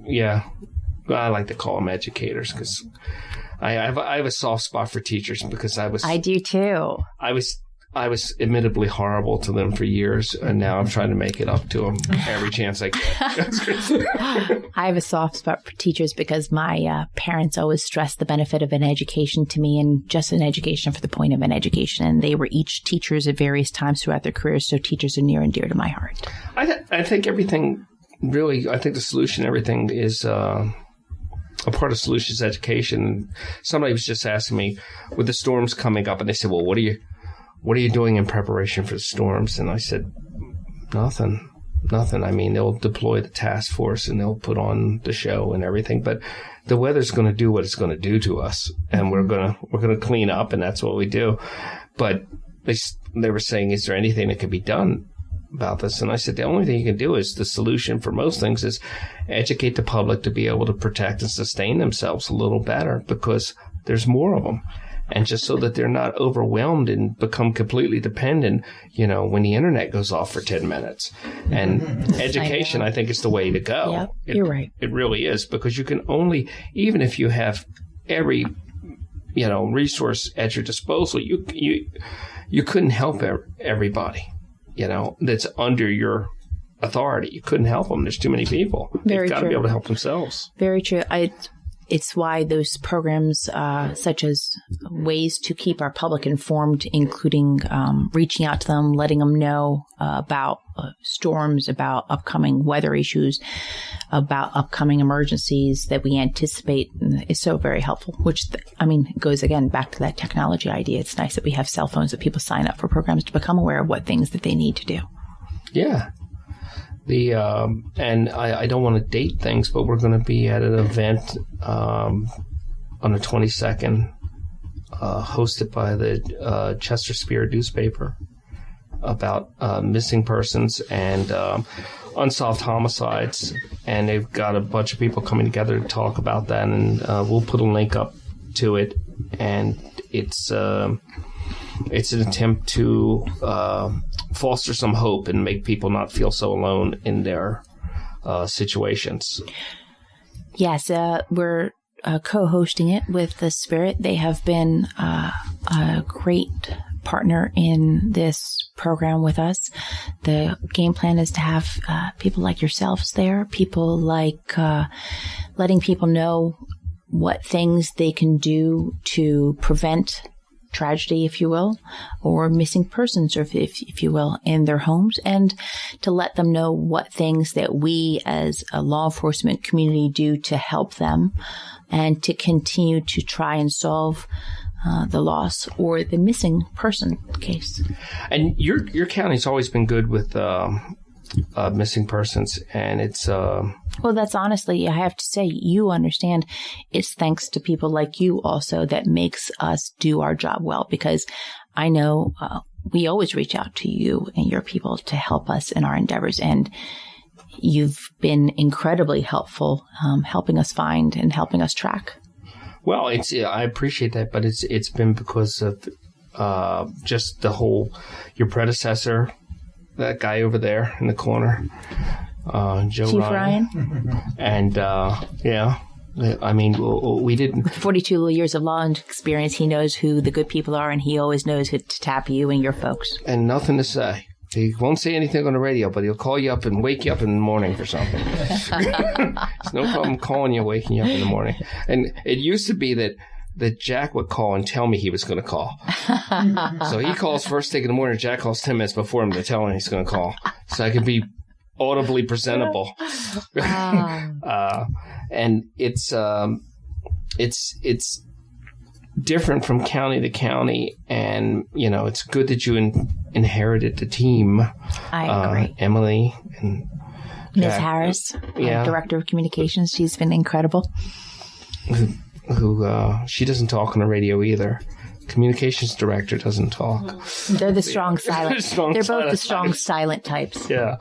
Yeah, I like to call them educators because I have a soft spot for teachers because I do too. I was admittedly horrible to them for years, and now I'm trying to make it up to them every chance I get. I have a soft spot for teachers because my parents always stressed the benefit of an education to me, and just an education for the point of an education. And they were each teachers at various times throughout their careers, so teachers are near and dear to my heart. I think everything really, I think the solution, everything is a part of solutions education. Somebody was just asking me, with the storms coming up, and they said, well, what are you doing in preparation for the storms? And I said, nothing. I mean, they'll deploy the task force and they'll put on the show and everything, but the weather's going to do what it's going to do to us, and we're going to clean up, and that's what we do. But they were saying, is there anything that can be done about this? And I said, the only thing you can do is the solution for most things is educate the public to be able to protect and sustain themselves a little better, because there's more of them. And just so that they're not overwhelmed and become completely dependent, when the internet goes off for 10 minutes. And education, I think, is the way to go. Yep, you're right. It really is, because you can only, even if you have every, resource at your disposal, you couldn't help everybody, that's under your authority. You couldn't help them. There's too many people. They've got to be able to help themselves. Very true. It's why those programs, such as ways to keep our public informed, including reaching out to them, letting them know about storms, about upcoming weather issues, about upcoming emergencies that we anticipate, is so very helpful. Which, goes again back to that technology idea. It's nice that we have cell phones that people sign up for programs to become aware of what things that they need to do. Yeah. And I don't want to date things, but we're going to be at an event on the 22nd, hosted by the Chester Spirit newspaper, about missing persons and unsolved homicides. And they've got a bunch of people coming together to talk about that, and we'll put a link up to it. And it's an attempt to foster some hope and make people not feel so alone in their situations. Yes, we're co-hosting it with the Spirit. They have been a great partner in this program with us. The game plan is to have people like yourselves there, people like letting people know what things they can do to prevent tragedy, if you will, or missing persons, or if you will, in their homes, and to let them know what things that we as a law enforcement community do to help them, and to continue to try and solve the loss or the missing person case. And your county's always been good with missing persons, and it's well, that's honestly, I have to say, you understand, it's thanks to people like you also that makes us do our job well, because I know we always reach out to you and your people to help us in our endeavors, and you've been incredibly helpful, helping us find and helping us track. Well, I appreciate that, but it's been because of just the whole, your predecessor, that guy over there in the corner, Joe Chief Ryan. And, we didn't. With 42 years of law experience, he knows who the good people are, and he always knows who to tap you and your folks. And nothing to say. He won't say anything on the radio, but he'll call you up and wake you up in the morning for something. It's no problem calling you, waking you up in the morning. And it used to be that Jack would call and tell me he was going to call. So he calls first thing in the morning. Jack calls 10 minutes before him to tell him he's going to call, so I can be audibly presentable. And it's different from county to county, and it's good that you inherited the team. I agree. Emily and Ms. Harris, Director of Communications. She's been incredible. Who she doesn't talk on the radio either, communications director doesn't talk. They're the strong silent. They're both the strong silent types. Yeah.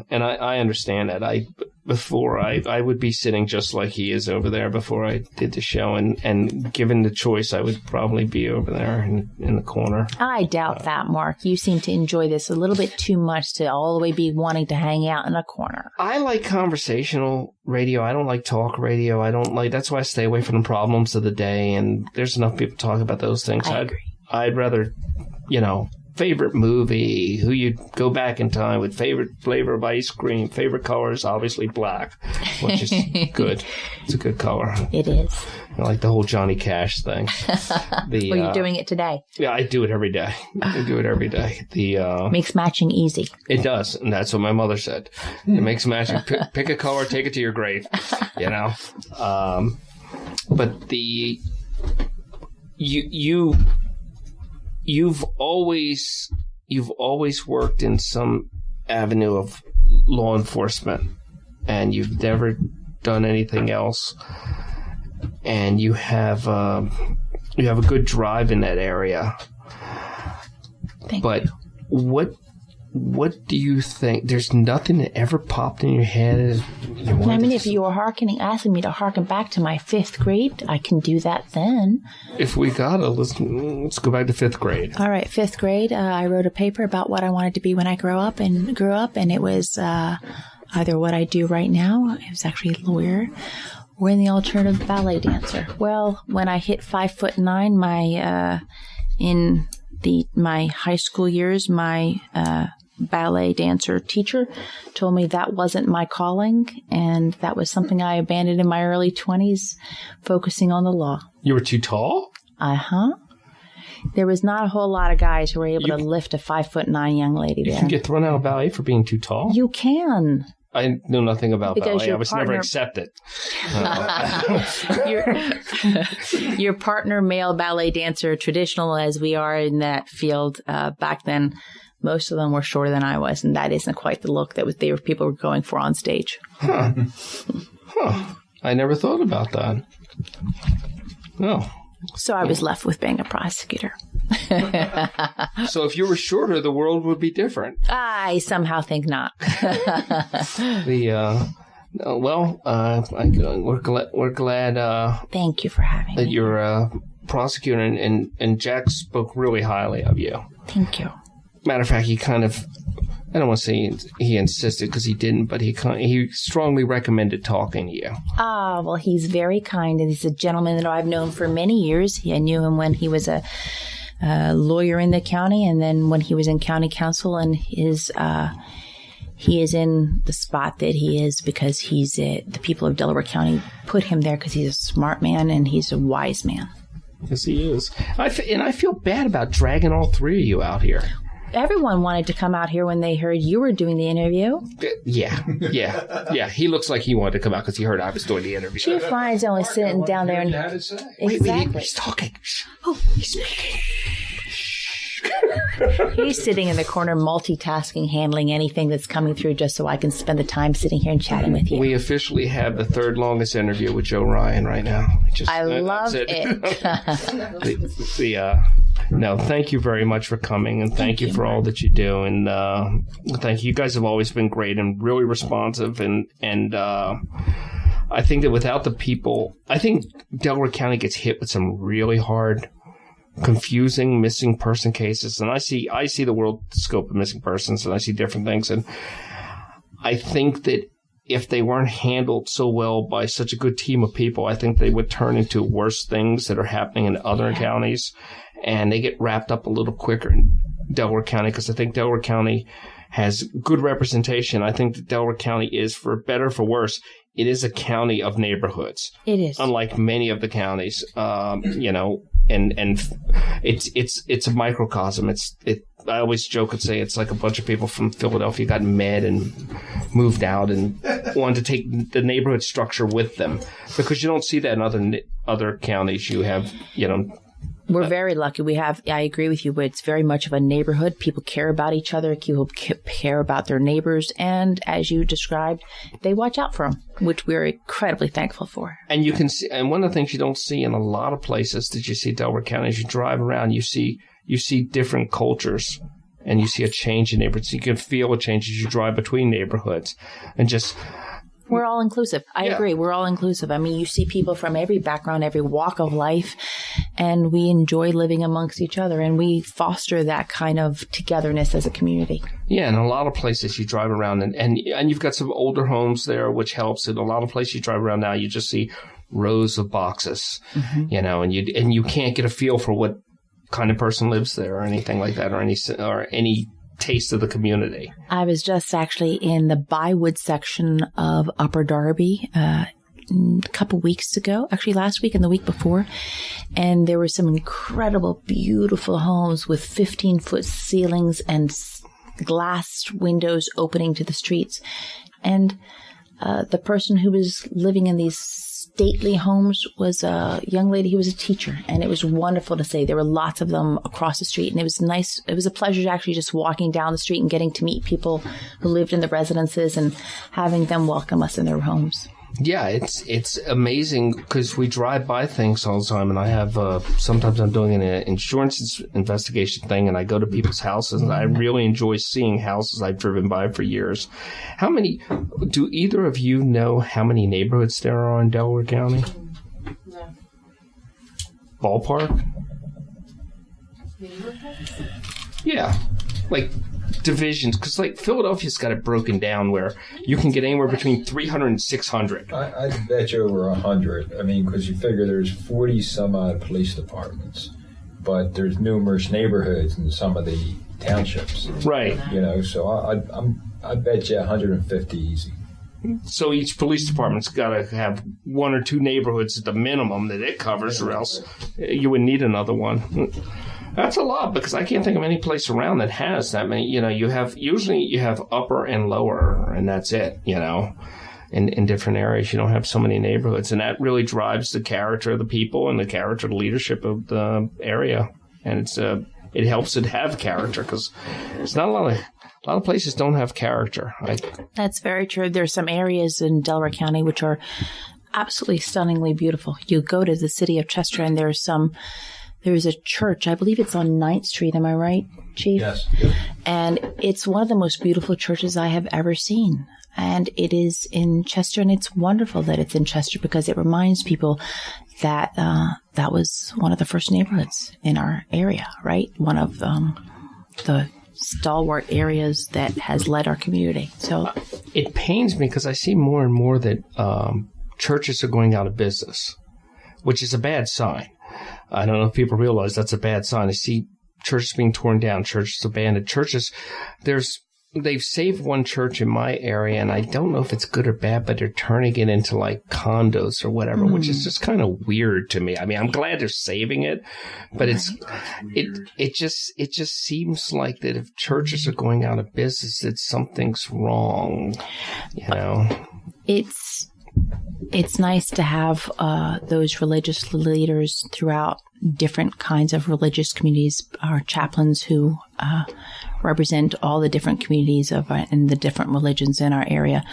And I understand that. Before I would be sitting just like he is over there before I did the show, and given the choice, I would probably be over there in the corner. I doubt that, Mark. You seem to enjoy this a little bit too much to all the way be wanting to hang out in a corner. I like conversational radio. I don't like talk radio. That's why I stay away from the problems of the day, and there's enough people talk about those things. I agree. I'd rather, favorite movie, who you'd go back in time with, favorite flavor of ice cream, favorite color is obviously black, which is good. It's a good color. It is. I like the whole Johnny Cash thing. You're doing it today. Yeah, I do it every day. Makes matching easy. It does, and that's what my mother said. It makes matching. Pick a color, take it to your grave. But You've always worked in some avenue of law enforcement, and you've never done anything else. And you have a good drive in that area. Thank you. What do you think? There's nothing that ever popped in your head? If you were asking me to harken back to my 5th grade, I can do that then. If we gotta, let's go back to 5th grade. All right, 5th grade, I wrote a paper about what I wanted to be when I grew up, and it was either what I do right now, I was actually a lawyer, or in the alternative ballet dancer. Well, when I hit 5'9", in my high school years, my ballet dancer teacher told me that wasn't my calling, and that was something I abandoned in my early 20s, focusing on the law. You were too tall? Uh-huh. There was not a whole lot of guys who were able to lift a 5'9" young lady there. You can get thrown out of ballet for being too tall? You can. I know nothing about ballet. I was never accepted. Your partner, male ballet dancer, traditional as we are in that field back then, most of them were shorter than I was, and that isn't quite the look that people were going for on stage. Huh. I never thought about that. No. So I was left with being a prosecutor. So if you were shorter, the world would be different. I somehow think not. We're glad. Thank you for having me. That you're a prosecutor, and Jack spoke really highly of you. Thank you. Matter of fact, he kind of, I don't want to say he insisted because he didn't, but he strongly recommended talking to you. Well, he's very kind, and he's a gentleman that I've known for many years. I knew him when he was a lawyer in the county, and then when he was in county council, and he is in the spot that he is because the people of Delaware County put him there because he's a smart man and he's a wise man. Yes, he is. And I feel bad about dragging all three of you out here. Everyone wanted to come out here when they heard you were doing the interview. Yeah. He looks like he wanted to come out because he heard I was doing the interview. Chief Ryan's only sitting down there. Wait, he's talking. Oh, he's speaking. He's sitting in the corner multitasking, handling anything that's coming through just so I can spend the time sitting here and chatting with you. We officially have the third longest interview with Joe Ryan right now. I love it. No, thank you very much for coming, and thank you for all that you do, and thank you. You guys have always been great and really responsive, and I think that without the people, I think Delaware County gets hit with some really hard, confusing missing person cases, and I see the world scope of missing persons, and I see different things, and I think that if they weren't handled so well by such a good team of people, I think they would turn into worse things that are happening in other counties, and they get wrapped up a little quicker in Delaware County, because I think Delaware County has good representation. I think that Delaware County is, for better or for worse, it is a county of neighborhoods. It is. Unlike many of the counties, and it's a microcosm. I always joke and say it's like a bunch of people from Philadelphia got mad and moved out and wanted to take the neighborhood structure with them, because you don't see that in other counties. You have We're very lucky. I agree with you, but it's very much of a neighborhood. People care about each other. People care about their neighbors. And as you described, they watch out for them, which we're incredibly thankful for. And you can see, and one of the things you don't see in a lot of places that you see Delaware County, as you drive around, you see different cultures and you see a change in neighborhoods. You can feel a change as you drive between neighborhoods and just... We're all inclusive. I agree. We're all inclusive. I mean, you see people from every background, every walk of life, and we enjoy living amongst each other, and we foster that kind of togetherness as a community. Yeah, in a lot of places you drive around, and you've got some older homes there, which helps. In a lot of places you drive around now, you just see rows of boxes, and you can't get a feel for what kind of person lives there or anything like that, or any taste of the community. I was just actually in the Bywood section of Upper Darby a couple weeks ago, actually last week and the week before, and there were some incredible, beautiful homes with 15-foot ceilings and glass windows opening to the streets. And the person who was living in these stately homes was a young lady who was a teacher, and it was wonderful to see. There were lots of them across the street, and it was nice. It was a pleasure to actually just walking down the street and getting to meet people who lived in the residences and having them welcome us in their homes. Yeah, it's amazing because we drive by things all the time, and I have sometimes I'm doing an insurance investigation thing, and I go to people's houses, and I really enjoy seeing houses I've driven by for years. Do either of you know how many neighborhoods there are in Delaware County? No. Ballpark? Neighborhoods? Yeah, like divisions, because like Philadelphia's got it broken down where you can get anywhere between 300 and 600. I bet you over 100. I mean, because you figure there's 40 some odd police departments, but there's numerous neighborhoods in some of the townships. Right. So I bet you 150 easy. So each police department's got to have one or two neighborhoods at the minimum that it covers, or else you would need another one. That's a lot, because I can't think of any place around that has that many. You have upper and lower, and that's it. In different areas, you don't have so many neighborhoods, and that really drives the character of the people and the character of the leadership of the area. And it helps it have character, because it's not a lot of places don't have character. That's very true. There's some areas in Delaware County which are absolutely stunningly beautiful. You go to the city of Chester, and there's a church, I believe it's on 9th Street, am I right, Chief? Yes. And it's one of the most beautiful churches I have ever seen. And it is in Chester, and it's wonderful that it's in Chester, because it reminds people that that was one of the first neighborhoods in our area, right? One of the stalwart areas that has led our community. So it pains me, because I see more and more that churches are going out of business, which is a bad sign. I don't know if people realize that's a bad sign. I see churches being torn down, churches abandoned, churches. They've saved one church in my area, and I don't know if it's good or bad, but they're turning it into like condos or whatever, which is just kind of weird to me. I mean, I'm glad they're saving it, but it just seems like that if churches are going out of business, that something's wrong. It's nice to have those religious leaders throughout different kinds of religious communities, our chaplains who represent all the different communities and the different religions in our area,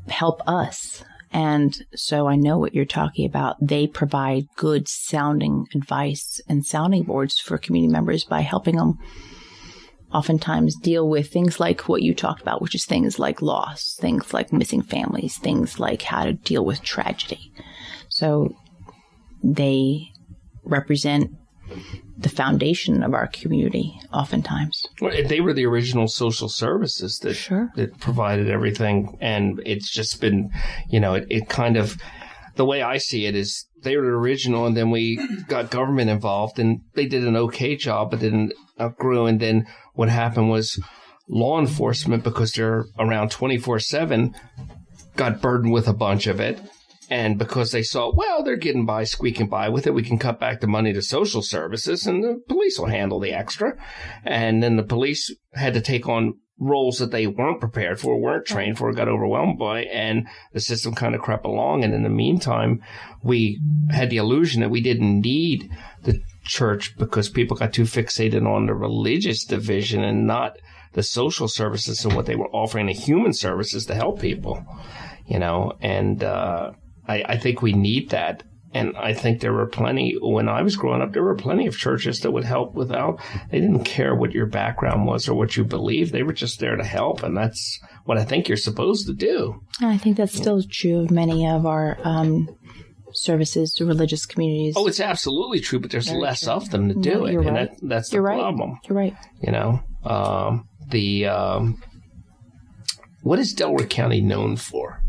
help us. And so I know what you're talking about. They provide good sounding advice and sounding boards for community members by helping them oftentimes deal with things like what you talked about, which is things like loss, things like missing families, things like how to deal with tragedy. So they represent the foundation of our community oftentimes. Well, they were the original social services that provided everything. And it's just been, it kind of, the way I see it is they were the original, and then we got government involved, and they did an okay job, but didn't outgrow. And then what happened was law enforcement, because they're around 24/7, got burdened with a bunch of it. And because they saw, well, they're getting by, squeaking by with it, we can cut back the money to social services, and the police will handle the extra. And then the police had to take on roles that they weren't prepared for, weren't trained for, got overwhelmed by, and the system kind of crept along. And in the meantime, we had the illusion that we didn't need the church because people got too fixated on the religious division and not the social services and what they were offering, the human services to help people, you know. And I think we need that. And I think there were plenty, when I was growing up, there were plenty of churches that would help without, they didn't care what your background was or what you believed. They were just there to help. And that's what I think you're supposed to do. I think that's still true of many of our services to religious communities. Oh, it's absolutely true, but there's less of them to do it. You're and right. That's the problem. You're right. You know, what is Delaware County known for?